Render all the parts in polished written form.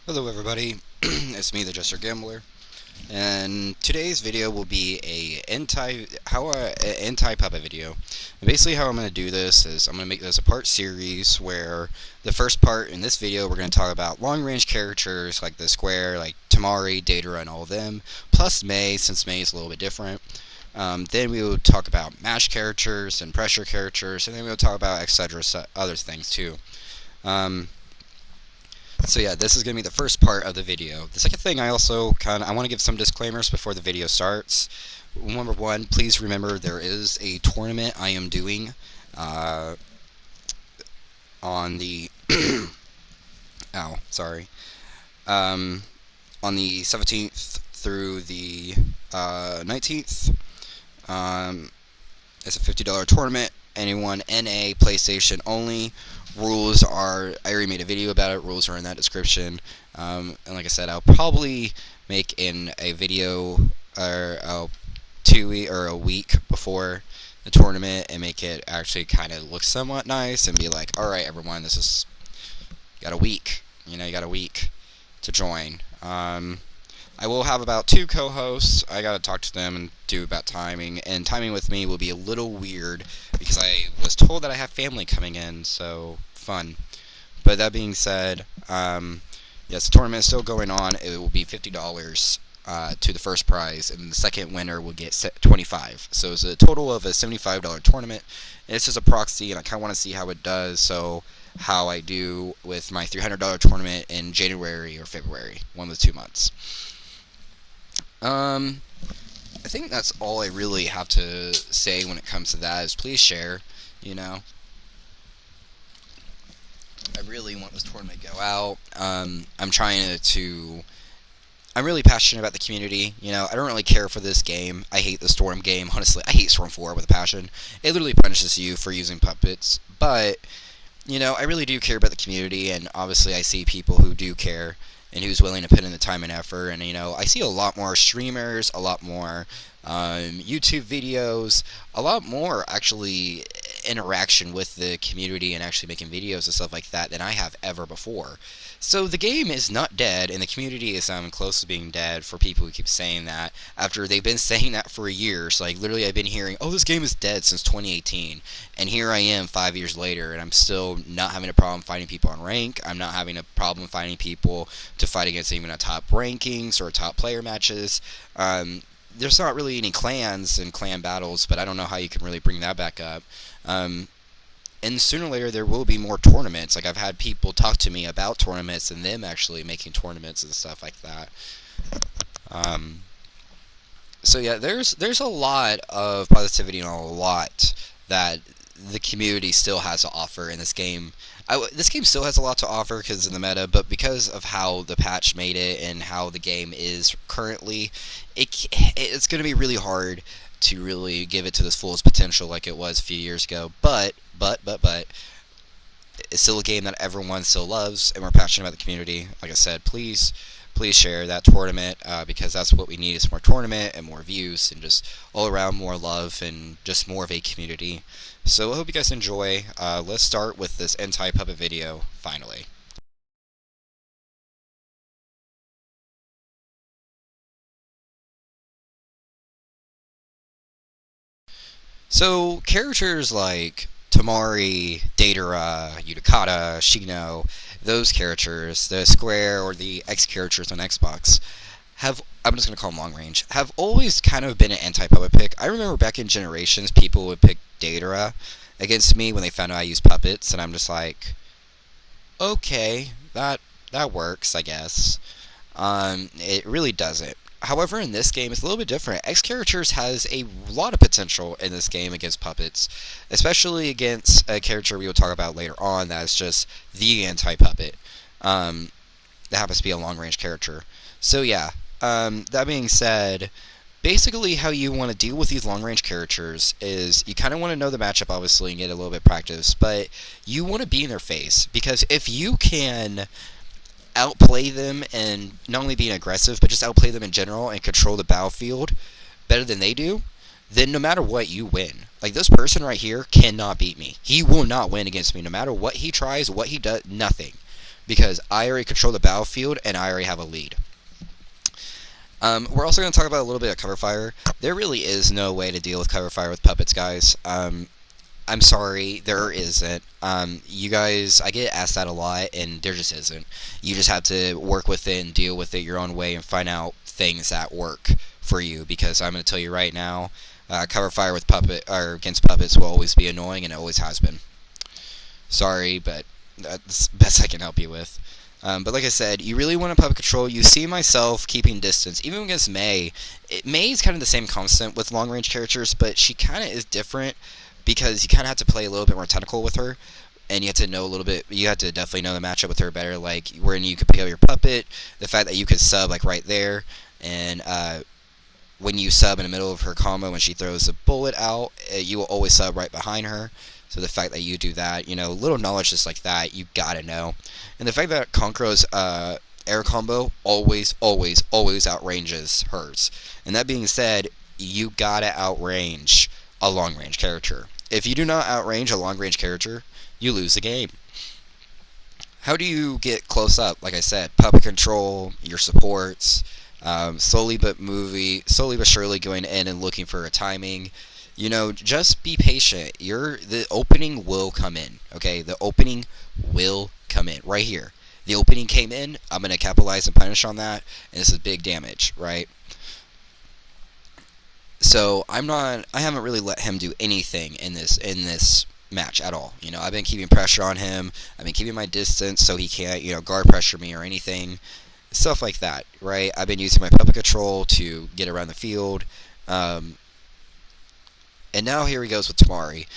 Hello everybody, it's me the Jester Gambler, and today's video will be a anti-puppet video. And basically how I'm going to do this is I'm going to make this a part series where the first part in this video we're going to talk about long range characters like the Square, like Tamari, Datara, and all of them, plus May, since May is a little bit different. Then we will talk about match characters and pressure characters, and then we'll talk about etc. Other things too. Um, so yeah, this is going to be the first part of the video. The second thing I also I want to give some disclaimers before the video starts. Number one, please remember there is a tournament I am doing uh, on the ow, sorry, on the 17th through the 19th. Um, it's a $50 tournament. Anyone NA PlayStation only. Rules are, I already made a video about it. Rules are in that description. And like I said, I'll probably make in a video or a week before the tournament and make it actually kind of look somewhat nice and be like, all right, everyone, this is got a week. You got a week to join. I will have about 2 co-hosts. I gotta talk to them and do about timing, and timing with me will be a little weird because I was told that I have family coming in, so fun. But that being said, yes, the tournament is still going on. It will be $50 to the first prize, and the second winner will get 25. So it's a total of a $75 tournament. And it's just a proxy, and I kind of want to see how it does. So how I do with my $300 tournament in January or February, one of the 2 months. Um, I think that's all I really have to say when it comes to that. Is please share. You know, I really want this tournament to go out. I'm trying to. I'm really passionate about the community. I don't really care for this game. I hate the Storm game. Honestly, I hate Storm 4 with a passion. It literally punishes you for using puppets. But I really do care about the community, and obviously I see people who do care and who's willing to put in the time and effort. And I see a lot more streamers, a lot more YouTube videos, a lot more actually interaction with the community and actually making videos and stuff like that than I have ever before. So the game is not dead, and the community is close to being dead for people who keep saying that after they've been saying that for years. Like literally, I've been hearing, "Oh, this game is dead since 2018," and here I am 5 years later, and I'm still not having a problem finding people on rank. I'm not having a problem finding people to fight against even a top rankings or top player matches. There's not really any clans and clan battles, but I don't know how you can really bring that back up. Um, and sooner or later there will be more tournaments. Like I've had people talk to me about tournaments and them actually making tournaments and stuff like that. Um, so yeah, there's a lot of positivity and a lot that the community still has to offer in this game. This game still has a lot to offer because of the meta, but because of how the patch made it and how the game is currently, it's going to be really hard to really give it to this fullest potential like it was a few years ago. But it's still a game that everyone still loves, and we're passionate about the community. Like I said, please share that tournament because that's what we need is more tournament and more views and just all around more love and just more of a community. So I hope you guys enjoy. Let's start with this anti-puppet video finally. So characters like Tamari, Datara, Utakata, Shino, those characters, the Square or the X characters on Xbox, have, I'm just going to call them long range, have always kind of been an anti-puppet pick. I remember back in Generations, people would pick Datara against me when they found out I used puppets, and I'm just like, okay, that works, I guess. It really doesn't. However, in this game, it's a little bit different. X characters has a lot of potential in this game against puppets, especially against a character we will talk about later on that's just the anti-puppet. Um, that happens to be a long-range character. So yeah, that being said, basically how you want to deal with these long-range characters is you kind of want to know the matchup, obviously, and get a little bit of practice, but you want to be in their face, because if you can outplay them and not only being aggressive, but just outplay them in general and control the battlefield better than they do, then no matter what, you win. Like this person right here cannot beat me. He will not win against me no matter what he tries, what he does, nothing. because I already control the battlefield and I already have a lead. We're also going to talk about a little bit of cover fire. There really is no way to deal with cover fire with puppets, guys. I'm sorry, there isn't. You guys, I get asked that a lot, and there just isn't. You just have to work with it and deal with it your own way and find out things that work for you. Because I'm going to tell you right now, cover fire with puppet or against puppets will always be annoying, and it always has been. Sorry, but that's the best I can help you with. But like I said, you really want to puppet control. You see myself keeping distance, even against May. May is kind of the same constant with long range characters, but she kind of is different because you kind of have to play a little bit more technical with her, and you have to know a little bit. You have to definitely know the matchup with her better, like when you could pick up your puppet, the fact that you could sub like right there, and when you sub in the middle of her combo when she throws a bullet out, you will always sub right behind her. So the fact that you do that, little knowledge just like that, you gotta know. And the fact that Conqueror's air combo always, always, always outranges hers. And that being said, you gotta outrange a long range character. If you do not outrange a long range character, you lose the game. How do you get close up? Like I said, puppet control, your supports, slowly but surely going in and looking for a timing. Just be patient. The opening will come in. Okay, the opening will come in right here. The opening came in. I'm gonna capitalize and punish on that, and this is big damage, right? So I haven't really let him do anything in this match at all. I've been keeping pressure on him. I've been keeping my distance so he can't guard pressure me or anything, stuff like that, right? I've been using my puppet control to get around the field. And now here he goes with Tamari.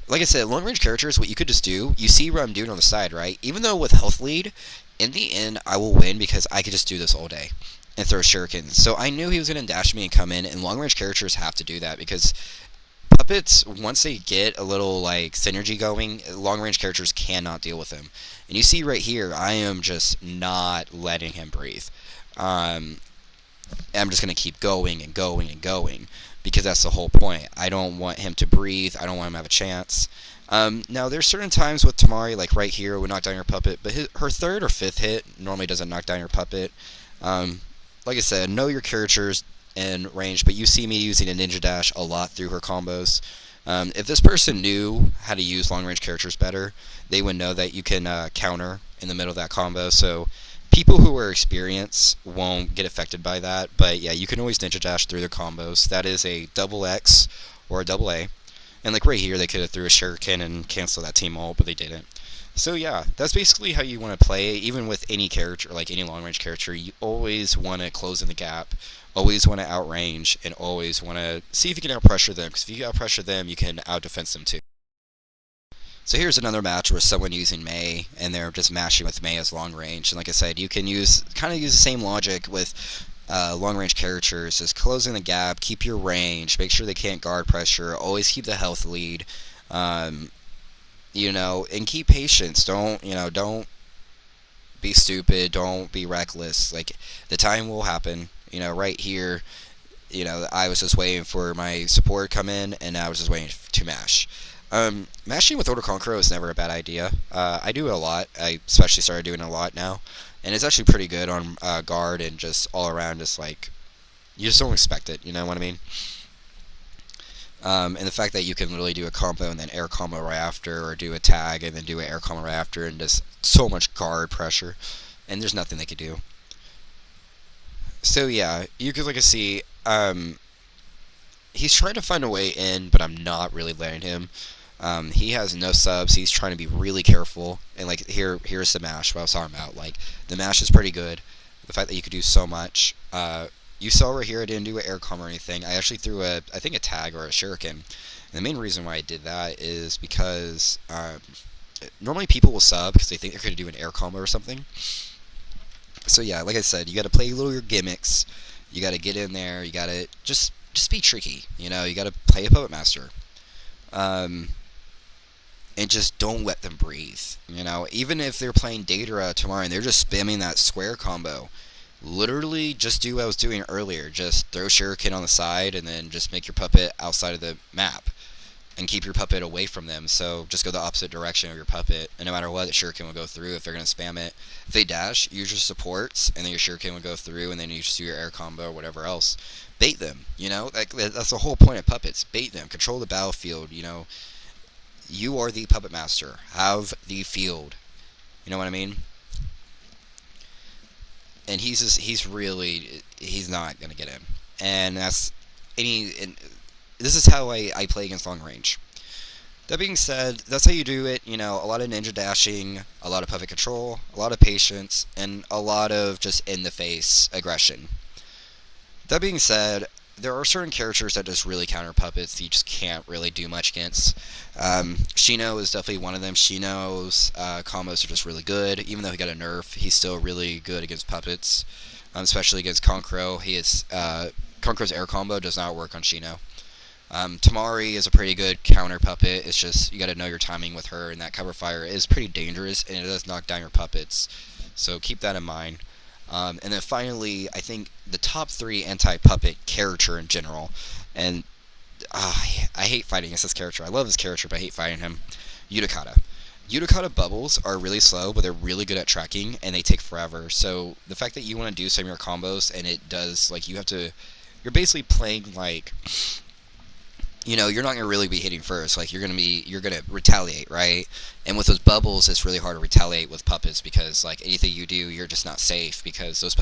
Like I said, long range characters, what you could just do, you see what I'm doing on the side, right? Even though with health lead, in the end, I will win because I could just do this all day and throw shurikens. So I knew he was going to dash me and come in, and long range characters have to do that because puppets, once they get a little like synergy going, long range characters cannot deal with him. And you see right here, I am just not letting him breathe. I'm just going to keep going and going and going because that's the whole point. I don't want him to breathe. I don't want him to have a chance. Now, there's certain times with Tamari, like right here, would knock down your puppet, but her third or fifth hit normally doesn't knock down your puppet. Like I said, know your characters and range, but you see me using a ninja dash a lot through her combos. If this person knew how to use long range characters better, they would know that you can counter in the middle of that combo. So people who are experienced won't get affected by that, but yeah, you can always ninja dash through their combos. That is a double X or a double A. And like right here, they could have threw a shuriken and canceled that team ult, but they didn't. So yeah, that's basically how you want to play. Even with any character, like any long range character, you always want to close in the gap, always want to outrange, and always want to see if you can outpressure them. Because if you outpressure them, you can outdefense them too. So here's another match with someone using Mei, and they're just mashing with Mei as long range. And like I said, you can use the same logic with long range characters, just closing the gap, keep your range, make sure they can't guard pressure, always keep the health lead, and keep patience. Don't be stupid, don't be reckless. Like, the time will happen. Right here, I was just waiting for my support to come in, and I was just waiting to mash. Mashing with Order Conqueror is never a bad idea. I do it a lot. I especially started doing it a lot now. And it's actually pretty good on guard and just all around, just like, you just don't expect it, you know what I mean? And the fact that you can literally do a combo and then air combo right after, or do a tag and then do an air combo right after, and just so much guard pressure. And there's nothing they could do. So yeah, you could see, he's trying to find a way in, but I'm not really letting him. He has no subs. He's trying to be really careful. And like here's the mash. What I was talking about. Like, the mash is pretty good. The fact that you could do so much. You saw right here, I didn't do an air comm or anything. I actually threw I think a tag or a shuriken. And the main reason why I did that is because normally people will sub because they think they're going to do an air combo or something. So yeah, like I said, you got to play a little your gimmicks. You got to get in there. You got to just be tricky. You got to play a puppet master. And just don't let them breathe. Even if they're playing Datara tomorrow and they're just spamming that square combo, literally just do what I was doing earlier. Just throw shuriken on the side and then just make your puppet outside of the map. and keep your puppet away from them. So just go the opposite direction of your puppet, and no matter what, the shuriken will go through if they're going to spam it. If they dash, use your supports, and then your shuriken will go through, and then you just do your air combo or whatever else. Bait them, that's the whole point of puppets. Bait them, control the battlefield. You are the puppet master. Have the field. You know what I mean? And he's not gonna get in. And and this is how I play against long range. That being said, that's how you do it. A lot of ninja dashing, a lot of puppet control, a lot of patience, and a lot of just in the face aggression. That being said, there are certain characters that just really counter puppets that you just can't really do much against. Shino is definitely one of them. Shino's combos are just really good. Even though he got a nerf, he's still really good against puppets, especially against Konkoro. Konkuro's air combo does not work on Shino. Tamari is a pretty good counter puppet. It's just you got to know your timing with her, and that cover fire is pretty dangerous, and it does knock down your puppets. So keep that in mind. And then finally, I think the top 3 anti-puppet character in general, and I hate fighting against this character. I love this character, but I hate fighting him. Utakata. Utakata bubbles are really slow, but they're really good at tracking, and they take forever. So the fact that you want to do some of your combos, and it does, you're basically playing like, you're not going to really be hitting first. Like, you're going to retaliate, right? And with those bubbles, it's really hard to retaliate with puppets because, like, anything you do, you're just not safe because those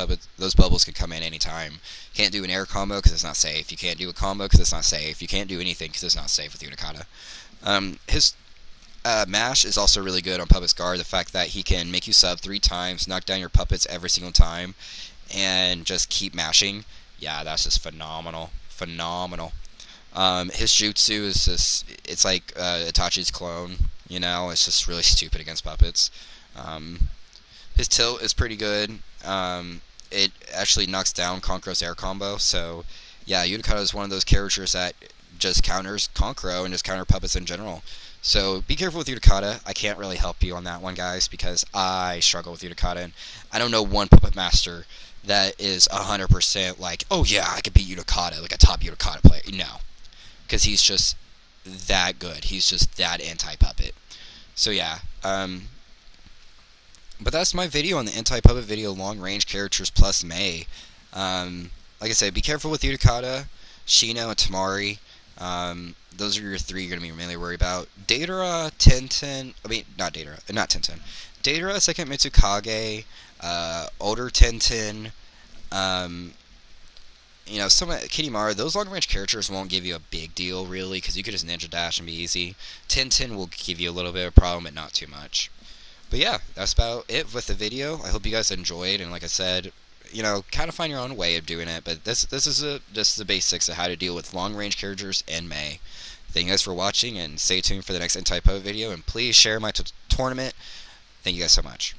bubbles can come in anytime. You can't do an air combo because it's not safe. You can't do a combo because it's not safe. You can't do anything because it's not safe with Utakata. His mash is also really good on Puppet's Guard. The fact that he can make you sub 3 times, knock down your puppets every single time, and just keep mashing. Yeah, that's just phenomenal. Phenomenal. His jutsu is it's like Itachi's clone, it's just really stupid against puppets. His tilt is pretty good. It actually knocks down Konkuro's air combo, so yeah, Utakata is one of those characters that just counters Konkuro and just counter puppets in general. So be careful with Utakata. I can't really help you on that one, guys, because I struggle with Utakata, and I don't know one puppet master that is 100% like, oh yeah, I could beat Utakata, like a top Utakata player. No. Because he's just that good. He's just that anti-puppet. So yeah, but that's my video on the anti-puppet video, long-range characters plus Mei. Like I said, be careful with Utakata, Shino, and Tamari. Those are your 3 you're going to be mainly worried about. Datara, Tenten, not Tenten. Datara, second Mitsukage, older Tenten, some Kinemara, those long-range characters won't give you a big deal, really, because you could just ninja dash and be easy. Tintin will give you a little bit of a problem, but not too much. But yeah, that's about it with the video. I hope you guys enjoyed, and like I said, kind of find your own way of doing it, but this is just the basics of how to deal with long-range characters in Mei. Thank you guys for watching, and stay tuned for the next Anti-Puppet video, and please share my tournament. Thank you guys so much.